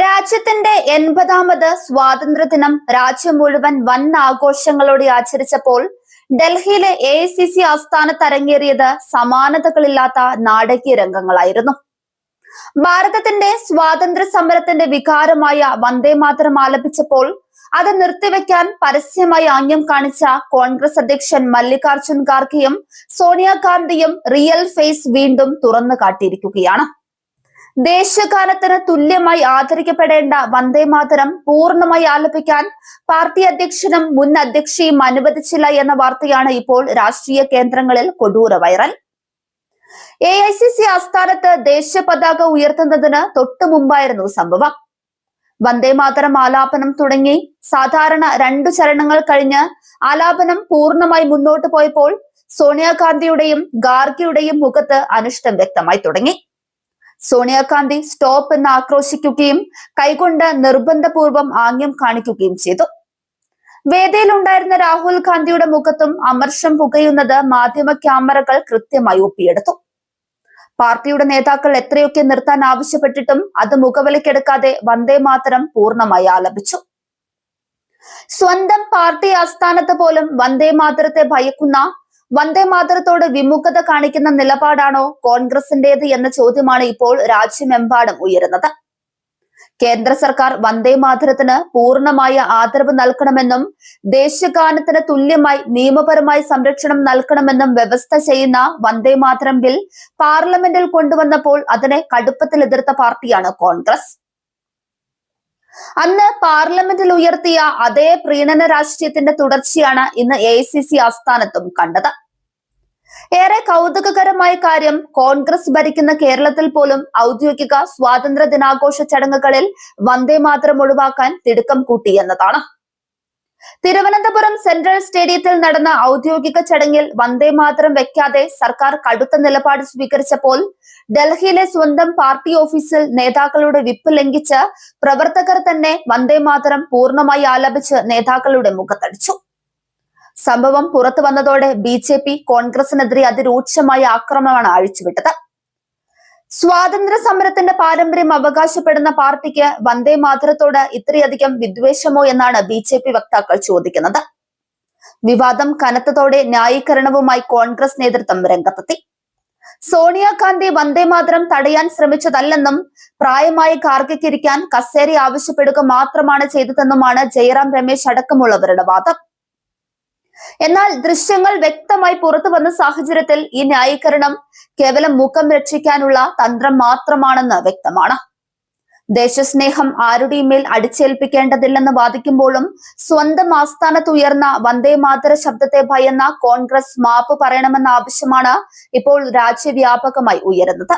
രാജ്യത്തിന്റെ 80ാമത് സ്വാതന്ത്ര്യദിനം രാജ്യം മുഴുവൻ വൻ ആഘോഷങ്ങളോടെ ആചരിച്ചപ്പോൾ ഡൽഹിയിലെ AICC ആസ്ഥാനത്ത് അരങ്ങേറിയത് സമാനതകളില്ലാത്ത നാടകീയ രംഗങ്ങളായിരുന്നു. ഭാരതത്തിന്റെ സ്വാതന്ത്ര്യ സമരത്തിന്റെ വികാരമായ വന്ദേമാതരം ആലപിച്ചപ്പോൾ അത് നിർത്തിവെക്കാൻ പരസ്യമായി ആംഗ്യം കാണിച്ച കോൺഗ്രസ് അധ്യക്ഷൻ മല്ലികാർജുൻ ഖാർഗെയും സോണിയാഗാന്ധിയും റിയൽ ഫേസ് വീണ്ടും തുറന്നു കാട്ടിയിരിക്കുകയാണ്. ദേശീയഗാനത്തിന് തുല്യമായി ആദരിക്കപ്പെടേണ്ട വന്ദേമാതരം പൂർണ്ണമായി ആലപിക്കാൻ പാർട്ടി അധ്യക്ഷനും മുൻ അധ്യക്ഷയും അനുവദിച്ചില്ല എന്ന വാർത്തയാണ് ഇപ്പോൾ രാഷ്ട്രീയ കേന്ദ്രങ്ങളിൽ കൊടൂര വൈറൽ. AICC ആസ്ഥാനത്ത് ദേശീയ പതാക ഉയർത്തുന്നതിന് തൊട്ടു മുമ്പായിരുന്നു സംഭവം. വന്ദേമാതരം ആലാപനം തുടങ്ങി സാധാരണ 2 ചരണങ്ങൾ കഴിഞ്ഞ് ആലാപനം പൂർണ്ണമായി മുന്നോട്ട് പോയപ്പോൾ സോണിയാഗാന്ധിയുടെയും ഖാർഗെയുടെയും മുഖത്ത് അനിഷ്ടം വ്യക്തമായി തുടങ്ങി. സോണിയാഗാന്ധി സ്റ്റോപ്പ് എന്ന് ആക്രോശിക്കുകയും കൈകൊണ്ട് നിർബന്ധപൂർവം ആംഗ്യം കാണിക്കുകയും ചെയ്തു. വേദിയിലുണ്ടായിരുന്ന രാഹുൽ ഗാന്ധിയുടെ മുഖത്തും അമർഷം പുകയുന്നത് മാധ്യമ ക്യാമറകൾ കൃത്യമായി ഒപ്പിയെടുത്തു. പാർട്ടിയുടെ നേതാക്കൾ എത്രയൊക്കെ നിർത്താൻ ആവശ്യപ്പെട്ടിട്ടും അത് മുഖവിലക്കെടുക്കാതെ വന്ദേമാതരം പൂർണ്ണമായി ആലപിച്ചു. സ്വന്തം പാർട്ടി ആസ്ഥാനത്ത് പോലും വന്ദേമാതരത്തെ ഭയക്കുന്ന, വന്ദേമാതരത്തോട് വിമുഖത കാണിക്കുന്ന നിലപാടാണോ കോൺഗ്രസിന്റേത് എന്ന ചോദ്യമാണ് ഇപ്പോൾ രാജ്യമെമ്പാടും ഉയരുന്നത്. കേന്ദ്ര സർക്കാർ വന്ദേമാതരത്തിന് പൂർണ്ണമായ ആദരവ് നൽകണമെന്നും ദേശീയഗാനത്തിന് തുല്യമായി നിയമപരമായി സംരക്ഷണം നൽകണമെന്നും വ്യവസ്ഥ ചെയ്യുന്ന വന്ദേമാതരം ബിൽ പാർലമെന്റിൽ കൊണ്ടുവന്നപ്പോൾ അതിനെ കടുപ്പത്തിൽ എതിർത്ത പാർട്ടിയാണ് കോൺഗ്രസ്. അന്ന് പാർലമെന്റിൽ ഉയർത്തിയ അതേ പ്രീണന രാഷ്ട്രീയത്തിന്റെ തുടർച്ചയാണ് ഇന്ന് AICC ആസ്ഥാനത്തും കണ്ടത്. ഏറെ കൗതുകകരമായ കാര്യം, കോൺഗ്രസ് ഭരിക്കുന്ന കേരളത്തിൽ പോലും ഔദ്യോഗിക സ്വാതന്ത്ര്യ ദിനാഘോഷ ചടങ്ങുകളിൽ വന്ദേമാതരം ഒഴിവാക്കാൻ തിടുക്കം കൂട്ടി എന്നതാണ്. തിരുവനന്തപുരം സെൻട്രൽ സ്റ്റേഡിയത്തിൽ നടന്ന ഔദ്യോഗിക ചടങ്ങിൽ വന്ദേമാതരം വെക്കാതെ സർക്കാർ കടുത്ത നിലപാട് സ്വീകരിച്ചപ്പോൾ ഡൽഹിയിലെ സ്വന്തം പാർട്ടി ഓഫീസിൽ നേതാക്കളുടെ വിപ്പ് ലംഘിച്ച് പ്രവർത്തകർ തന്നെ വന്ദേമാതരം പൂർണ്ണമായി ആലപിച്ച് നേതാക്കളുടെ മുഖത്തടിച്ചു. സംഭവം പുറത്തു വന്നതോടെ BJP കോൺഗ്രസിനെതിരെ അതിരൂക്ഷമായ ആക്രമണമാണ് അഴിച്ചുവിട്ടത്. സ്വാതന്ത്ര്യ സമരത്തിന്റെ പാരമ്പര്യം അവകാശപ്പെടുന്ന പാർട്ടിക്ക് വന്ദേമാതരത്തോട് ഇത്രയധികം വിദ്വേഷമോ എന്നാണ് BJP വക്താക്കൾ ചോദിക്കുന്നത്. വിവാദം കനത്തതോടെ ന്യായീകരണവുമായി കോൺഗ്രസ് നേതൃത്വം രംഗത്തെത്തി. സോണിയാഗാന്ധി വന്ദേമാതരം തടയാൻ ശ്രമിച്ചതല്ലെന്നും പ്രായമായ ഖാർഗെയ്ക്ക് ഇരിക്കാൻ കസേര ആവശ്യപ്പെടുക മാത്രമാണ് ചെയ്തതെന്നുമാണ് ജയറാം രമേശ് അടക്കമുള്ളവരുടെ വാദം. എന്നാൽ ദൃശ്യങ്ങൾ വ്യക്തമായി പുറത്തു വന്ന സാഹചര്യത്തിൽ ഈ ന്യായീകരണം കേവലം മുഖം രക്ഷിക്കാനുള്ള തന്ത്രം മാത്രമാണെന്ന് വ്യക്തമാണ്. ദേശസ്നേഹം ആരുടെയും മേൽ അടിച്ചേൽപ്പിക്കേണ്ടതില്ലെന്ന് വാദിക്കുമ്പോഴും സ്വന്തം ആസ്ഥാനത്ത് ഉയർന്ന വന്ദേമാതര ശബ്ദത്തെ ഭയന്ന കോൺഗ്രസ് മാപ്പ് പറയണമെന്ന ആവശ്യമാണ് ഇപ്പോൾ രാജ്യവ്യാപകമായി ഉയരുന്നത്.